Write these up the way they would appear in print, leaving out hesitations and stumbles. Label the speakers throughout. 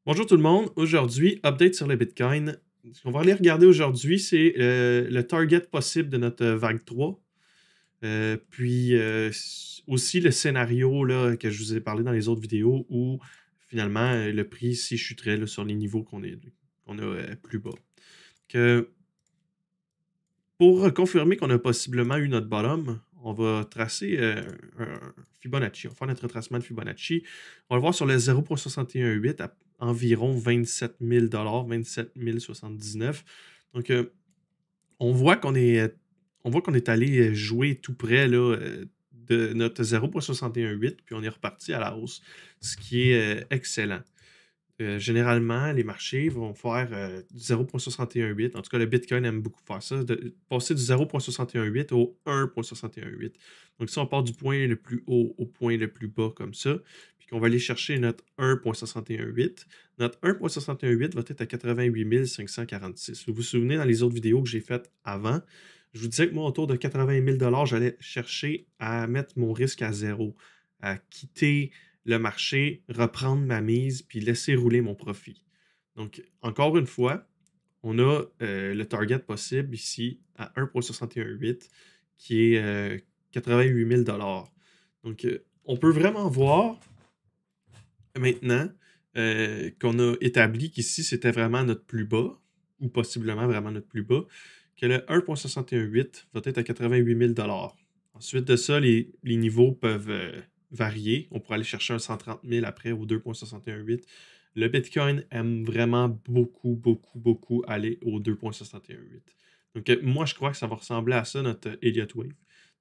Speaker 1: Bonjour tout le monde. Aujourd'hui, update sur le Bitcoin. Ce qu'on va aller regarder aujourd'hui, c'est le target possible de notre vague 3. Aussi le scénario là, que je vous ai parlé dans les autres vidéos où finalement le prix s'y chuterait là, sur les niveaux qu'on a plus bas. Que, pour confirmer qu'on a possiblement eu notre bottom, on va tracer un Fibonacci. On va faire notre retracement de Fibonacci. On va le voir sur le 0,618 à environ 27 000 27 079. Donc, on voit qu'on est allé jouer tout près là, de notre 0,618, puis on est reparti à la hausse, ce qui est excellent. Généralement, les marchés vont faire du 0,618. En tout cas, le Bitcoin aime beaucoup faire ça, de passer du 0,618 au 1,618. Donc, si on part du point le plus haut au point le plus bas comme ça, puis qu'on va aller chercher notre 1,618, notre 1,618 va être à 88 546. Vous vous souvenez, dans les autres vidéos que j'ai faites avant, je vous disais que moi, autour de 80 000 j'allais chercher à mettre mon risque à zéro, à quitter le marché, reprendre ma mise, puis laisser rouler mon profit. Donc, encore une fois, on a le target possible ici à 1,618 qui est 88 000 Donc, on peut vraiment voir maintenant qu'on a établi qu'ici, c'était vraiment notre plus bas, ou possiblement vraiment notre plus bas, que le 1,618 va être à 88 000 Ensuite de ça, les niveaux peuvent varier. On pourrait aller chercher un 130 000 après au 2,618. Le Bitcoin aime vraiment beaucoup, beaucoup, beaucoup aller au 2,618. Donc, moi, je crois que ça va ressembler à ça, notre Elliott Wave.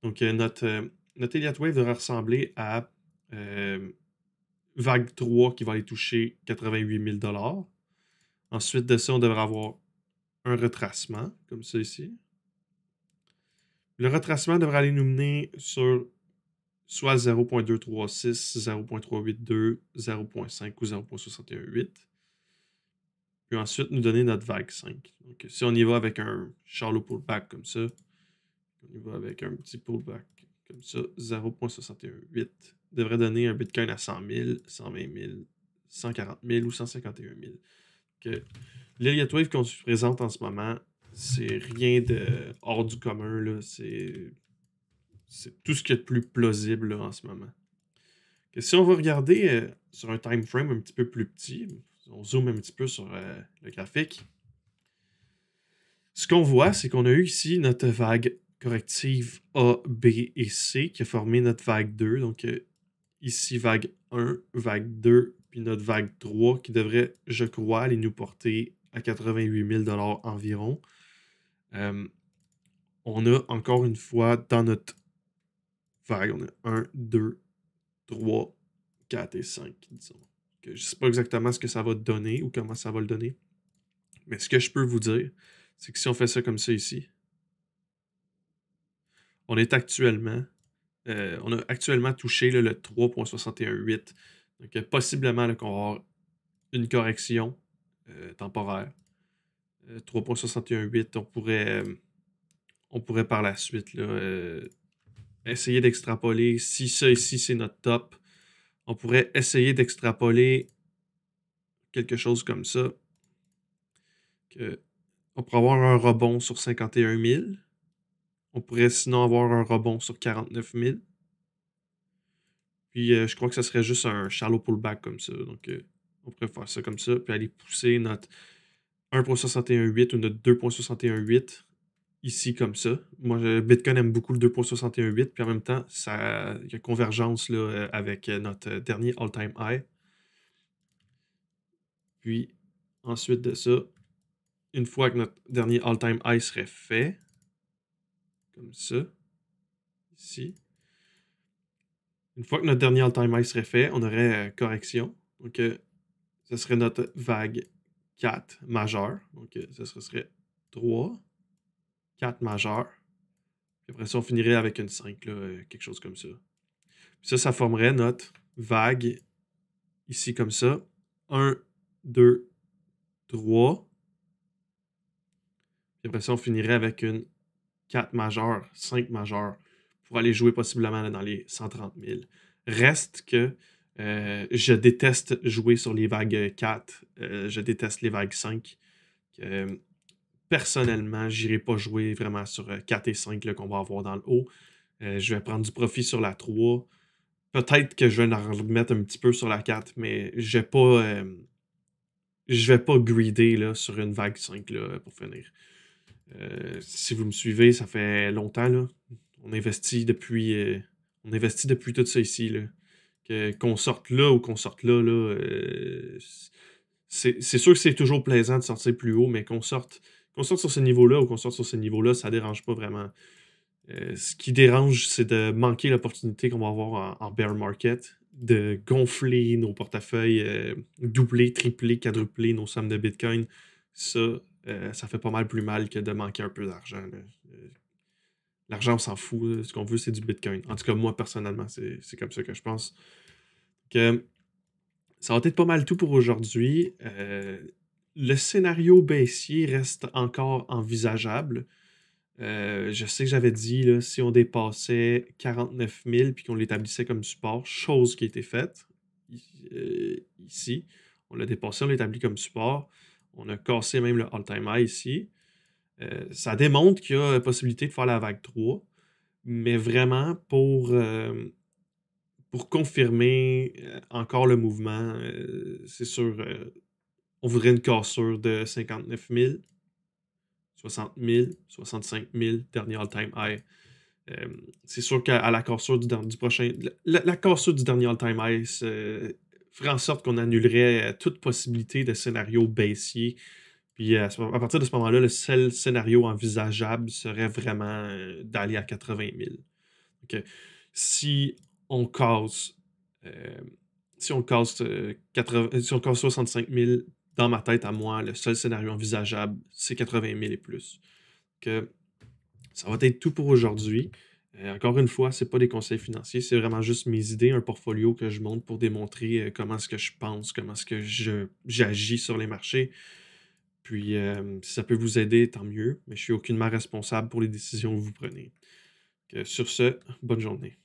Speaker 1: Donc, notre Elliott Wave devrait ressembler à vague 3 qui va aller toucher 88 000 Ensuite de ça, on devrait avoir un retracement, comme ça ici. Le retracement devrait aller nous mener sur soit 0.236, 0.382, 0.5 ou 0.618. Puis ensuite, nous donner notre vague 5. Donc, si on y va avec un shallow pullback comme ça, on y va avec un petit pullback comme ça, 0.618 devrait donner un Bitcoin à 100 000, 120 000, 140 000 ou 151 000. L'Elliott Wave qu'on se présente en ce moment, c'est rien de hors du commun. C'est tout ce qu'il y a de plus plausible là, en ce moment. Si on va regarder sur un time frame un petit peu plus petit, on zoome un petit peu sur le graphique, ce qu'on voit, c'est qu'on a eu ici notre vague corrective A, B et C qui a formé notre vague 2. Donc ici, vague 1, vague 2, puis notre vague 3 qui devrait, je crois, aller nous porter à 88 000 environ. On a encore une fois dans notre vague, on a 1, 2, 3, 4 et 5, disons. Je ne sais pas exactement ce que ça va donner ou comment ça va le donner. Mais ce que je peux vous dire, c'est que si on fait ça comme ça ici, on a actuellement touché là, le 3,618. Donc, possiblement qu'on va avoir une correction temporaire. 3,618, on pourrait par la suite là, essayer d'extrapoler. Si ça ici, c'est notre top, on pourrait essayer d'extrapoler quelque chose comme ça. On pourrait avoir un rebond sur 51 000. On pourrait sinon avoir un rebond sur 49 000. Puis je crois que ça serait juste un shallow pullback comme ça. Donc on pourrait faire ça comme ça. Puis aller pousser notre 1,618 ou notre 2,618 ici comme ça. Moi, Bitcoin aime beaucoup le 2,618. Puis en même temps, il y a convergence là, avec notre dernier all-time high. Puis ensuite de ça, une fois que notre dernier all-time high serait fait, comme ça, ici. Une fois que notre dernier all-time high serait fait, on aurait correction. Donc, ce serait notre vague 4 majeure. Donc, ce serait 3, 4 majeure. Puis après ça, on finirait avec une 5, là, quelque chose comme ça. Puis ça formerait notre vague ici comme ça. 1, 2, 3. Puis après ça, on finirait avec une 4 majeure, 5 majeure pour aller jouer possiblement là, dans les 130 000. Reste que Je déteste jouer sur les vagues 4. Je déteste les vagues 5. Euh, Personnellement, j'irai pas jouer vraiment sur 4 et 5 là, qu'on va avoir dans le haut. Je vais prendre du profit sur la 3. Peut-être que je vais en remettre un petit peu sur la 4, mais je vais pas greeder là, sur une vague 5 là, pour finir. Si vous me suivez, ça fait longtemps. Là. On investit depuis tout ça ici. Là. Qu'on sorte là ou qu'on sorte là, c'est sûr que c'est toujours plaisant de sortir plus haut, mais qu'on sorte sur ce niveau-là ou qu'on sorte sur ce niveau-là, ça dérange pas vraiment. Ce qui dérange, c'est de manquer l'opportunité qu'on va avoir en bear market, de gonfler nos portefeuilles, doubler, tripler, quadrupler nos sommes de Bitcoin. Ça, ça fait pas mal plus mal que de manquer un peu d'argent. Là. L'argent, on s'en fout. Là. Ce qu'on veut, c'est du Bitcoin. En tout cas, moi, personnellement, c'est comme ça que je pense. Que ça va être pas mal tout pour aujourd'hui. Le scénario baissier reste encore envisageable. Je sais que j'avais dit, là, si on dépassait 49 000 puis qu'on l'établissait comme support, chose qui a été faite ici. On l'a dépassé, on l'établit comme support. On a cassé même le all-time high ici. Ça démontre qu'il y a la possibilité de faire la vague 3, mais vraiment pour confirmer encore le mouvement, c'est sûr, on voudrait une cassure de 59 000, 60 000, 65 000, dernier all-time high. C'est sûr qu'à la cassure du prochain. La cassure du dernier all-time high ferait en sorte qu'on annulerait toute possibilité de scénario baissier. Puis à partir de ce moment-là, le seul scénario envisageable serait vraiment d'aller à 80 000. Donc, si on casse, euh, si on casse, si on casse 65 000, dans ma tête à moi, le seul scénario envisageable, c'est 80 000 et plus. Que ça va être tout pour aujourd'hui. Encore une fois, c'est pas des conseils financiers, c'est vraiment juste mes idées, un portfolio que je monte pour démontrer comment est-ce que je pense, comment est-ce que j'agis sur les marchés. Puis, si ça peut vous aider, tant mieux, mais je suis aucunement responsable pour les décisions que vous prenez. Sur ce, bonne journée.